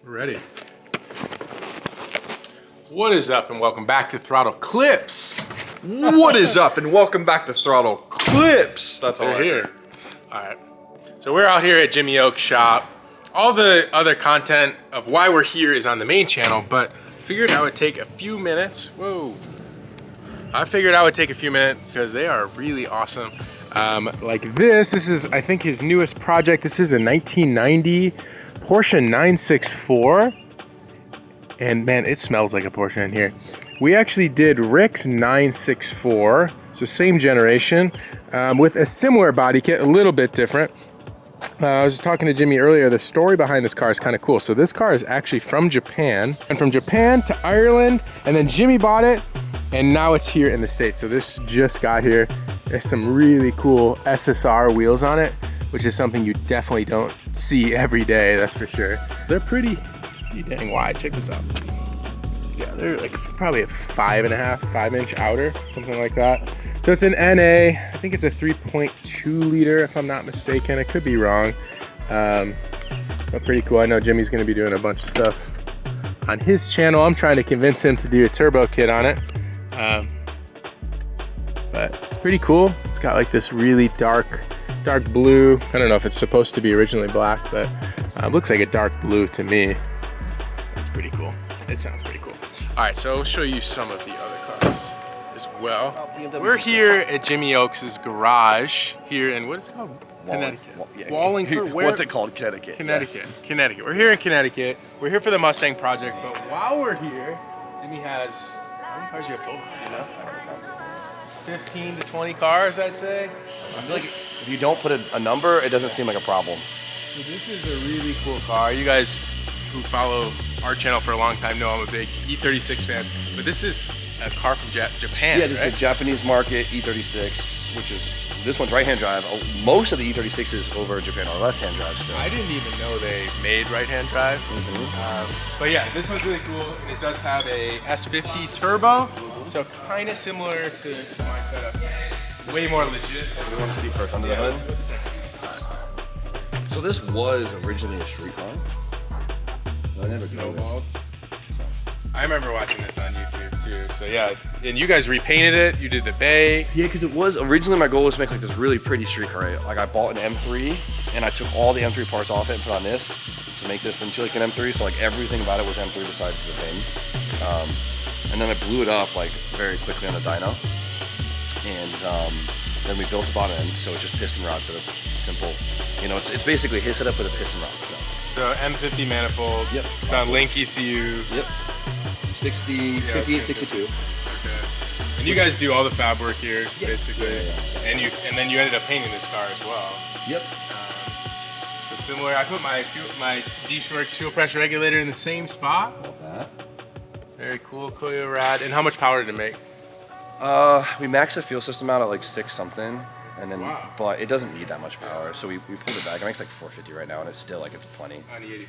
We're ready. What is up and welcome back to Throttle Clips. What is up and welcome back to Throttle Clips. That's all We're here. All right. So we're out here at Jimmy Oak's shop. All the other content of why we're here is on the main channel, but figured I would take a few minutes. Whoa. I figured I would take a few minutes because they are really awesome. Like this is I think his newest project. This is a 1990 Porsche 964. And man, it smells like a Porsche in here. We actually did Rick's 964, so same generation, with a similar body kit, a little bit different. I was talking to Jimmy earlier, the story behind this car is kind of cool. So this car is actually from Japan, and from Japan to Ireland, and then Jimmy bought it, and now it's here in the States. So this just got here. There's some really cool SSR wheels on it, which is something you definitely don't see every day, that's for sure. They're pretty dang wide, check this out. Yeah, they're like probably a 5 inch outer, something like that. So it's an NA, I think it's a 3.2 liter if I'm not mistaken. I could be wrong, but pretty cool. I know Jimmy's gonna be doing a bunch of stuff on his channel. I'm trying to convince him to do a turbo kit on it. But it's pretty cool. It's got like this really dark blue. I don't know if it's supposed to be originally black, but it looks like a dark blue to me. It's pretty cool. It sounds pretty cool. All right, so I'll show you some of the other cars as well. We're here at Jimmy Oaks' garage here in, what is it called? Connecticut. Wallingford, where? What's it called? Connecticut. Connecticut. Yes. Connecticut. We're here in Connecticut. We're here for the Mustang project, but while we're here, Jimmy has, how many cars you have total? Do you know? 15 to 20 cars, I'd say. I feel like if you don't put a number, it doesn't seem like a problem. So this is a really cool car. You guys who follow our channel for a long time know I'm a big E36 fan, but this is a car from Japan, Yeah, this is a Japanese market E36, which is, this one's right-hand drive. Most of the E36s over Japan are left-hand drive still. I didn't even know they made right-hand drive. But yeah, this one's really cool. It does have a S50 turbo, so kind of similar to my setup. Way more legit. What do you want to see first, under the hood? So this was originally a street car. Snowballed. I remember watching this on YouTube too. So yeah, and you guys repainted it. You did the bay. Yeah, because it was originally my goal was to make like this really pretty street car. Like I bought an M3 and I took all the M3 parts off it and put on this to make this into like an M3. So like everything about it was M3 besides the thing. And then I blew it up like very quickly on the dyno. And then we built the bottom end, so it's just piston rod instead of simple. You know, it's basically his setup with a piston rod. So M50 manifold. Yep. It's on Link ECU. Yep. 5862. Okay. And you guys do all the fab work here, basically. Yeah. And then you ended up painting this car as well. Yep. So similar. I put my D-Works fuel pressure regulator in the same spot. Love that. Very cool, Koyo rad. And how much power did it make? We maxed the fuel system out at like 6 something, and then but it doesn't need that much power, so we pulled it back. It makes like 450 right now, and it's still like it's plenty. On E85?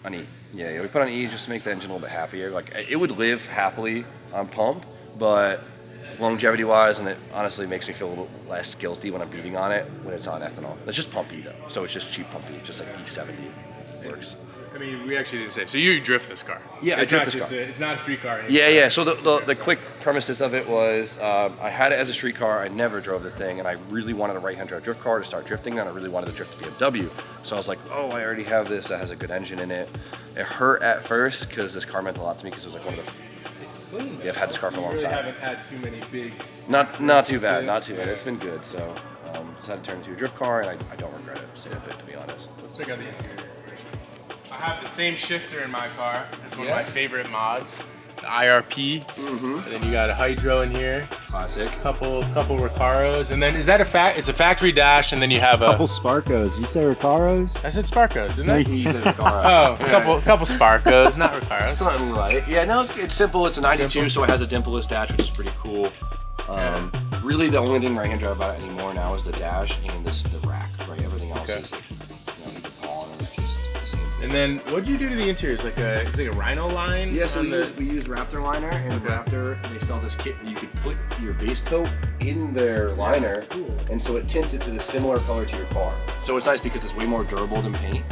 On E, yeah. We put on E just to make the engine a little bit happier. Like it would live happily on pump, but longevity wise, and it honestly makes me feel a little less guilty when I'm beating on it when it's on ethanol. It's just pump E though, so it's just cheap pump E, just like E70 works. I mean, we actually didn't say. So you drift this car? Yeah, it's I drift this car. It's not a street car. Yeah. So the quick premises of it was I had it as a street car. I never drove the thing, and I really wanted a right-hand drive drift car to start drifting, and I really wanted to drift the BMW. So I was like, oh, I already have this that has a good engine in it. It hurt at first because this car meant a lot to me because it was like one of the. It's clean. Yeah, I've had this car for a long time. You really haven't had too many big. Not too bad. Not too bad. It's been good. So decided to turn it into a drift car, and I don't regret it. So to be honest. Let's check out the interior. I have the same shifter in my car. It's one of my favorite mods, the IRP. And then you got a hydro in here. Classic. Couple Recaros, and then is that it's a factory dash, and then you have a couple Sparcos. You say Recaros? I said Sparcos, didn't I? You said Recaro. Oh, a couple Sparcos, not Recaros. Something right. Yeah, no, it's simple. It's a 92, so it has a dimpleless dash, which is pretty cool. Really, the only thing right-hand drive about it anymore now is the dash and the rack. Right, everything else is like, you can call it just the same thing. And then, what did you do to the interior? It's like a Rhino line? Yeah, so we use Raptor liner, and Raptor, they sell this kit where you could put your base coat in their liner, and so it tints it to the similar color to your car. So it's nice because it's way more durable than paint,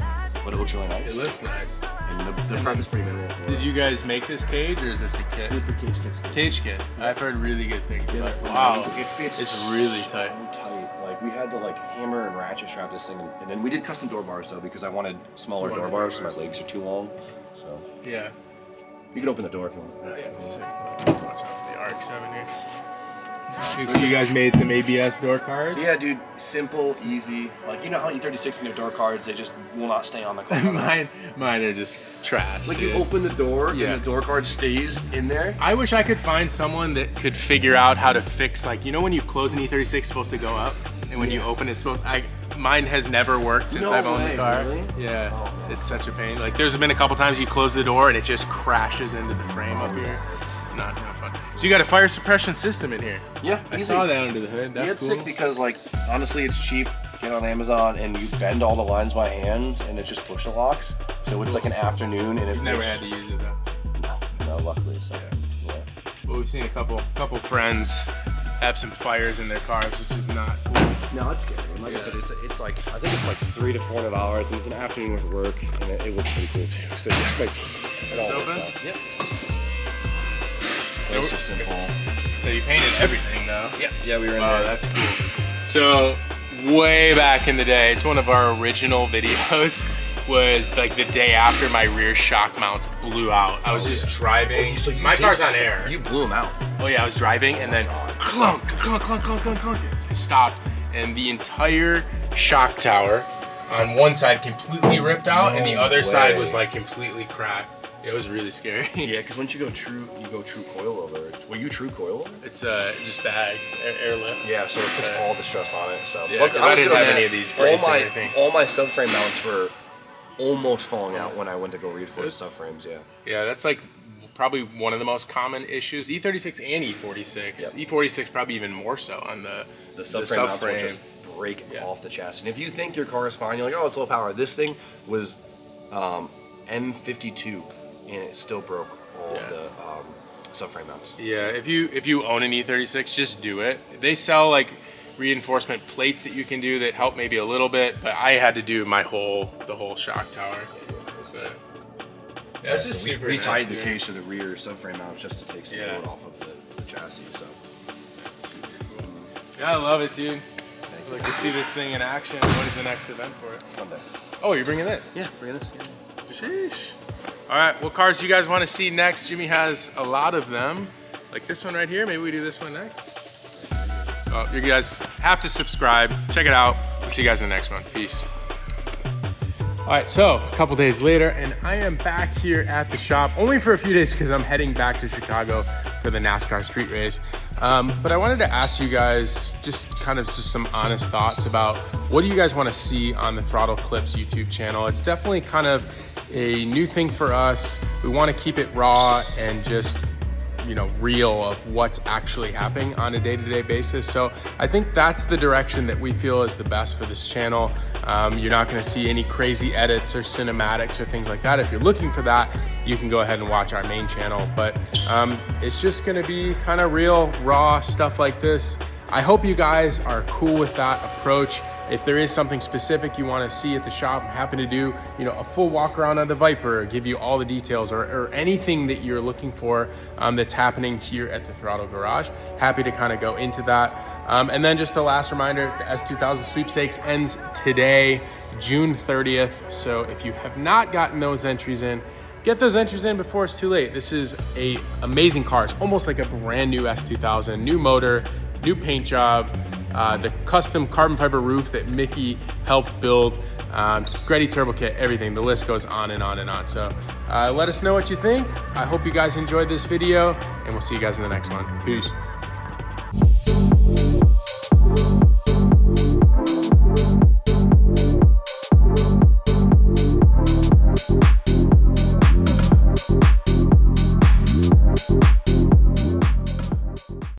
but it looks really nice. It looks nice. And the prep is pretty minimal. Did you guys make this cage, or is this a kit? This is the cage kit. Cage kits. I've heard really good things about it. Wow, Wow, it fits. it's really tight. So tight. Like we had to like hammer and ratchet strap this thing, and then we did custom door bars though because I wanted smaller door bars because my legs are too long. So Yeah. you can open the door if you want. Yeah, let's see. Watch out for the arcs having here. So you guys made some ABS door cards? Yeah, dude. Simple, easy. Like you know how E36 and their door cards, they just will not stay on the car. mine are just trash. Like dude. you open the door Yeah. and the door card stays in there. I wish I could find someone that could figure out how to fix, like, you know when you close an E36 it's supposed to go up, and when you open it's supposed mine has never worked since No I've owned way, the car. really? Yeah, Oh, man. it's such a pain. Like there's been a couple times you close the door and it just crashes into the frame up here. Not fun. So you got a fire suppression system in here. Yeah, I easy. saw that under the hood. That's Yeah, it's cool. sick because like honestly it's cheap. Get on Amazon and you bend all the lines by hand and it just push the locks. So it's like an afternoon and You've never had to use it though. No, luckily. So yeah. Well, we've seen a couple friends have some fires in their cars, which is not cool. No, it's good. And like I said, it's like I think it's like $300 to $400 and it's an afternoon with work and it looks pretty cool too. So yeah, like it all Open? works out. Yep. So- It's just simple. So you painted everything though? Yeah, we were in Wow, there. that's cool. So way back in the day, it's one of our original videos, was like the day after my rear shock mounts blew out. I was just driving. So you My did- car's on air. You blew them out. Oh yeah, I was driving and then clunk, clunk, clunk, clunk, clunk, clunk. I stopped and the entire shock tower on one side completely ripped out and the No other side way. was like completely cracked. It was really scary. Yeah, because once you go true coilover. Were you true coilover? It's just bags, airlift. Yeah, so it puts all the stress on it. So Yeah, Look, 'cause I was didn't good on have that. any of these bracing or anything. All my subframe mounts were almost falling out when I went to go reinforce subframes. Yeah. Yeah, that's like probably one of the most common issues. E36 and E46. Yep. E46 probably even more so on the Subframe mounts will just break off the chassis. And if you think your car is fine, you're like, oh, it's low power. This thing was M52, and it still broke all the subframe mounts. Yeah, if you own an E36, just do it. They sell like reinforcement plates that you can do that help maybe a little bit, but I had to do the whole shock tower. So, yeah, this is super We nice, tied the dude. case to the rear subframe mounts just to take some Yeah. load off of the chassis. So That's super cool. Yeah, I love it, dude. I'd like to see this thing in action. What is the next event for it? Sunday. Oh, you're bringing this? Yeah, bring this. Sheesh. All right, what cars do you guys want to see next? Jimmy has a lot of them. Like this one right here. Maybe we do this one next. You guys have to subscribe. Check it out. We'll see you guys in the next one. Peace. All right, so a couple days later, and I am back here at the shop, only for a few days because I'm heading back to Chicago for the NASCAR street race. But I wanted to ask you guys just some honest thoughts about what do you guys want to see on the Throttle Clips YouTube channel. It's definitely kind of a new thing for us. We want to keep it raw and just, you know, real of what's actually happening on a day-to-day basis. So I think that's the direction that we feel is the best for this channel. You're not going to see any crazy edits or cinematics or things like that. If you're looking for that, you can go ahead and watch our main channel. But it's just going to be kind of real, raw stuff like this. I hope you guys are cool with that approach. If there is something specific you want to see at the shop, I'm happy to do, you know, a full walk around of the Viper, give you all the details or anything that you're looking for that's happening here at the Throttle Garage. Happy to kind of go into that. And then just a last reminder, the S2000 sweepstakes ends today, June 30th. So if you have not gotten those entries in, get those entries in before it's too late. This is an amazing car. It's almost like a brand new S2000, new motor, new paint job, the custom carbon fiber roof that Mickey helped build, Greddy turbo kit, everything. The list goes on and on and on. So let us know what you think. I hope you guys enjoyed this video, and we'll see you guys in the next one. Peace.